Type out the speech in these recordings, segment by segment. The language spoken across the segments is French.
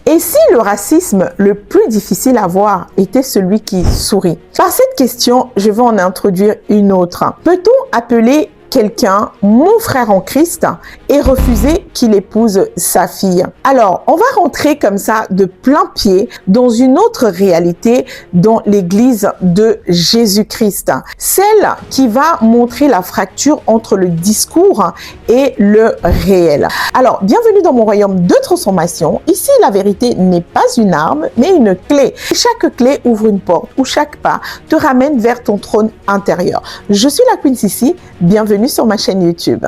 Et si le racisme le plus difficile à voir était celui qui sourit? Par cette question, je vais en introduire une autre. Peut-on appeler quelqu'un mon frère en Christ et refuser qu'il épouse sa fille? Alors, on va rentrer comme ça de plein pied dans une autre réalité dans l'église de Jésus-Christ. Celle qui va montrer la fracture entre le discours et le réel. Alors, bienvenue dans mon royaume de transformation. Ici, la vérité n'est pas une arme, mais une clé. Chaque clé ouvre une porte où chaque pas te ramène vers ton trône intérieur. Je suis la Queen Sissi. Bienvenue sur ma chaîne YouTube.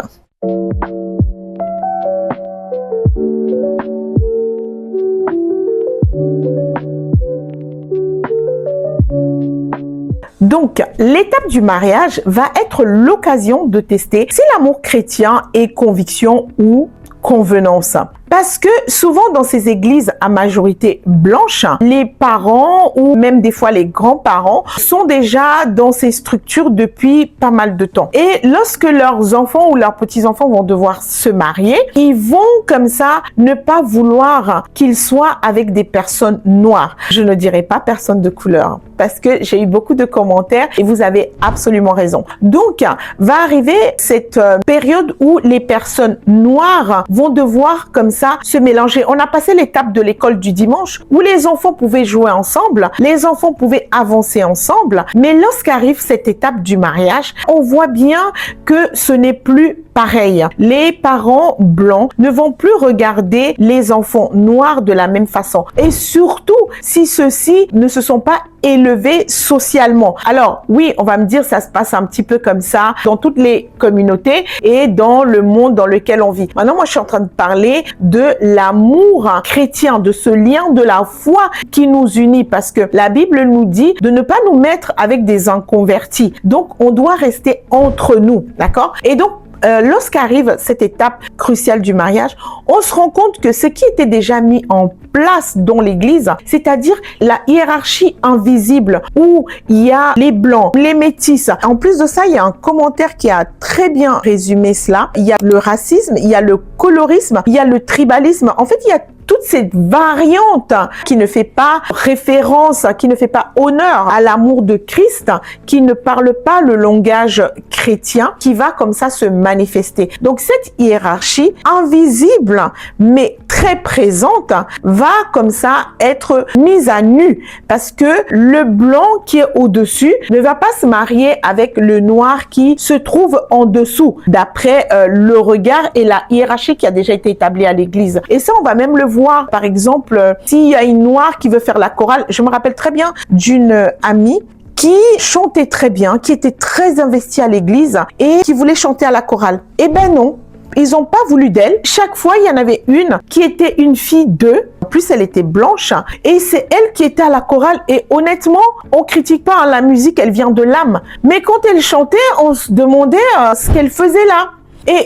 Donc, l'étape du mariage va être l'occasion de tester si l'amour chrétien est conviction ou convenance. Parce que souvent dans ces églises à majorité blanche, les parents ou même des fois les grands-parents sont déjà dans ces structures depuis pas mal de temps. Et lorsque leurs enfants ou leurs petits-enfants vont devoir se marier, ils vont comme ça ne pas vouloir qu'ils soient avec des personnes noires. Je ne dirais pas personnes de couleur parce que j'ai eu beaucoup de commentaires et vous avez absolument raison. Donc, va arriver cette période où les personnes noires vont devoir comme ça se mélanger. On a passé l'étape de l'école du dimanche où les enfants pouvaient jouer ensemble, les enfants pouvaient avancer ensemble, mais lorsqu'arrive cette étape du mariage, on voit bien que ce n'est plus pareil. Les parents blancs ne vont plus regarder les enfants noirs de la même façon. Et surtout, si ceux-ci ne se sont pas élevés socialement. Alors, oui, on va me dire, ça se passe un petit peu comme ça dans toutes les communautés et dans le monde dans lequel on vit. Maintenant, moi, je suis en train de parler de l'amour chrétien, de ce lien de la foi qui nous unit parce que la Bible nous dit de ne pas nous mettre avec des inconvertis. Donc, on doit rester entre nous, d'accord? Et donc, lorsqu'arrive cette étape cruciale du mariage, on se rend compte que ce qui était déjà mis en place dans l'église, c'est-à-dire la hiérarchie invisible où il y a les blancs, les métis. En plus de ça, il y a un commentaire qui a très bien résumé cela. Il y a le racisme, il y a le colorisme, il y a le tribalisme. En fait, il y a toute cette variante qui ne fait pas référence, qui ne fait pas honneur à l'amour de Christ, qui ne parle pas le langage chrétien, qui va comme ça se manifester. Donc cette hiérarchie invisible, mais très présente, va comme ça être mise à nu parce que le blanc qui est au-dessus ne va pas se marier avec le noir qui se trouve en dessous, d'après le regard et la hiérarchie qui a déjà été établie à l'église. Et ça, on va même le voir, par exemple, s'il y a une noire qui veut faire la chorale. Je me rappelle très bien d'une amie qui chantait très bien, qui était très investie à l'église et qui voulait chanter à la chorale. Eh ben non, ils n'ont pas voulu d'elle. Chaque fois, il y en avait une qui était une fille d'eux. En plus, elle était blanche et c'est elle qui était à la chorale. Et honnêtement, on critique pas la musique, elle vient de l'âme. Mais quand elle chantait, on se demandait ce qu'elle faisait là.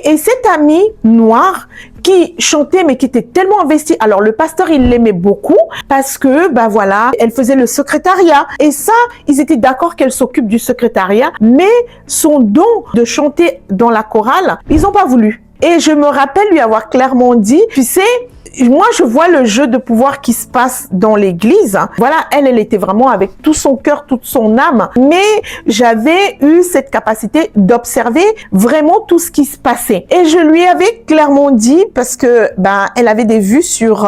Et cette amie noire qui chantait mais qui était tellement investie. Alors le pasteur, il l'aimait beaucoup parce que ben voilà, elle faisait le secrétariat et ça, ils étaient d'accord qu'elle s'occupe du secrétariat, mais son don de chanter dans la chorale, ils n'ont pas voulu. Et je me rappelle lui avoir clairement dit, tu sais, moi, je vois le jeu de pouvoir qui se passe dans l'église. Voilà, elle était vraiment avec tout son cœur, toute son âme. Mais j'avais eu cette capacité d'observer vraiment tout ce qui se passait. Et je lui avais clairement dit, parce que elle avait des vues sur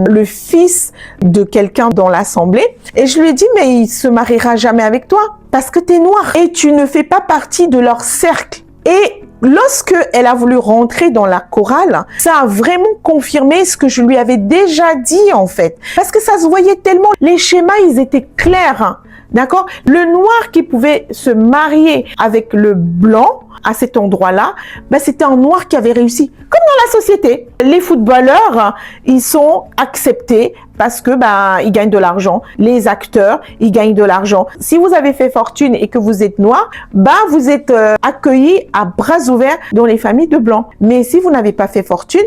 le fils de quelqu'un dans l'assemblée. Et je lui ai dit, mais il se mariera jamais avec toi parce que tu es noir et tu ne fais pas partie de leur cercle. Et lorsque elle a voulu rentrer dans la chorale, ça a vraiment confirmé ce que je lui avais déjà dit en fait. Parce que ça se voyait tellement, les schémas, ils étaient clairs. D'accord? Le noir qui pouvait se marier avec le blanc à cet endroit-là, c'était un noir qui avait réussi. Comme dans la société. Les footballeurs, ils sont acceptés parce que ils gagnent de l'argent. Les acteurs, ils gagnent de l'argent. Si vous avez fait fortune et que vous êtes noir, vous êtes accueillis à bras ouverts dans les familles de blancs. Mais si vous n'avez pas fait fortune,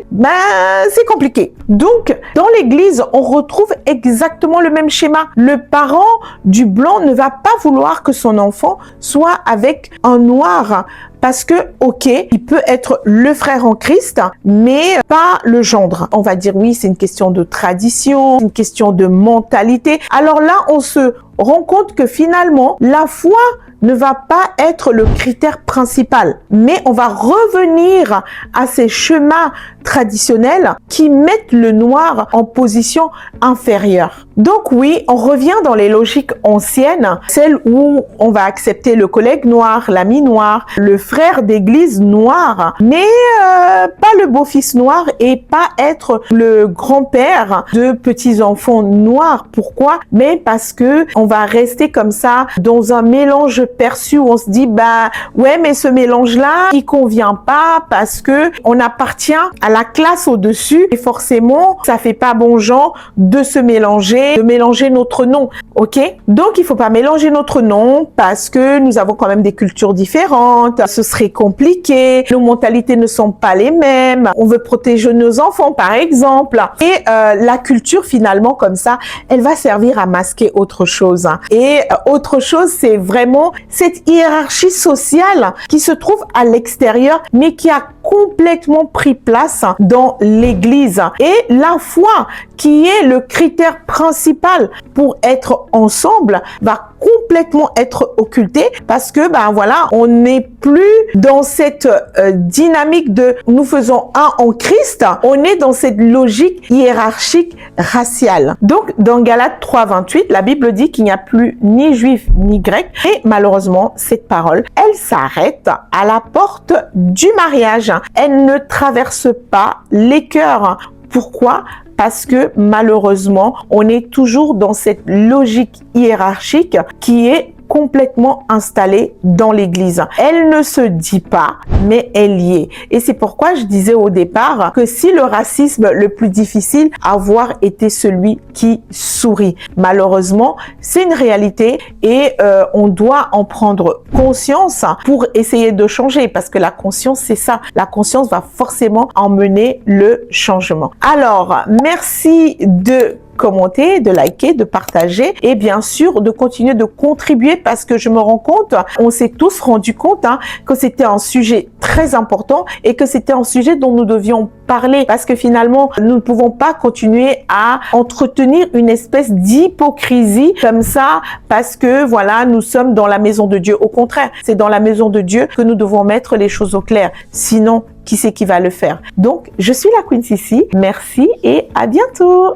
c'est compliqué. Donc, dans l'église, on retrouve exactement le même schéma. Le parent du blanc ne va pas vouloir que son enfant soit avec un noir parce que, ok, il peut être le frère en Christ, mais pas le gendre. On va dire oui, c'est une question de tradition, une question de mentalité. Alors là, on se rend compte que finalement, la foi ne va pas être le critère principal, mais on va revenir à ces schémas traditionnels qui mettent le noir en position inférieure. Donc oui, on revient dans les logiques anciennes, celles où on va accepter le collègue noir, l'ami noir, le frère d'église noir, mais pas le beau-fils noir et pas être le grand-père de petits-enfants noirs. Pourquoi? Mais parce que on va rester comme ça dans un mélange perçu où on se dit bah ouais, mais ce mélange là il convient pas parce que on appartient à la classe au-dessus et forcément ça fait pas bon genre de se mélanger, de mélanger notre nom. Ok, donc il faut pas mélanger notre nom parce que nous avons quand même des cultures différentes, ce serait compliqué, nos mentalités ne sont pas les mêmes, on veut protéger nos enfants par exemple, et la culture finalement comme ça elle va servir à masquer autre chose. Et autre chose, c'est vraiment cette hiérarchie sociale qui se trouve à l'extérieur, mais qui a complètement pris place dans l'Église. Et la foi, qui est le critère principal pour être ensemble, va complètement être occultée parce que ben voilà, on n'est plus dans cette dynamique de nous faisons un en Christ, on est dans cette logique hiérarchique raciale. Donc dans Galates 3:28, la Bible dit qu'il n'y a plus ni juif ni grec et malheureusement cette parole, elle s'arrête à la porte du mariage. Elle ne traverse pas les cœurs. Pourquoi? Parce que malheureusement, on est toujours dans cette logique hiérarchique qui est complètement installée dans l'Église. Elle ne se dit pas, mais elle y est. Et c'est pourquoi je disais au départ que si le racisme le plus difficile à avoir été celui qui sourit. Malheureusement, c'est une réalité et on doit en prendre conscience pour essayer de changer parce que la conscience, c'est ça. La conscience va forcément emmener le changement. Alors, merci de commenter, de liker, de partager et bien sûr de continuer de contribuer parce que je me rends compte, on s'est tous rendu compte que c'était un sujet très important et que c'était un sujet dont nous devions parler parce que finalement nous ne pouvons pas continuer à entretenir une espèce d'hypocrisie comme ça parce que voilà, nous sommes dans la maison de Dieu. Au contraire, c'est dans la maison de Dieu que nous devons mettre les choses au clair. Sinon, qui c'est qui va le faire? Donc, je suis la Queen Sissi. Merci et à bientôt.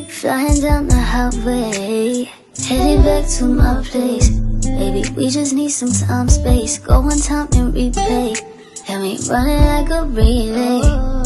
Flying down the highway, heading back to my place. Baby, we just need some time, space. Go on time and replay. And we running like a relay.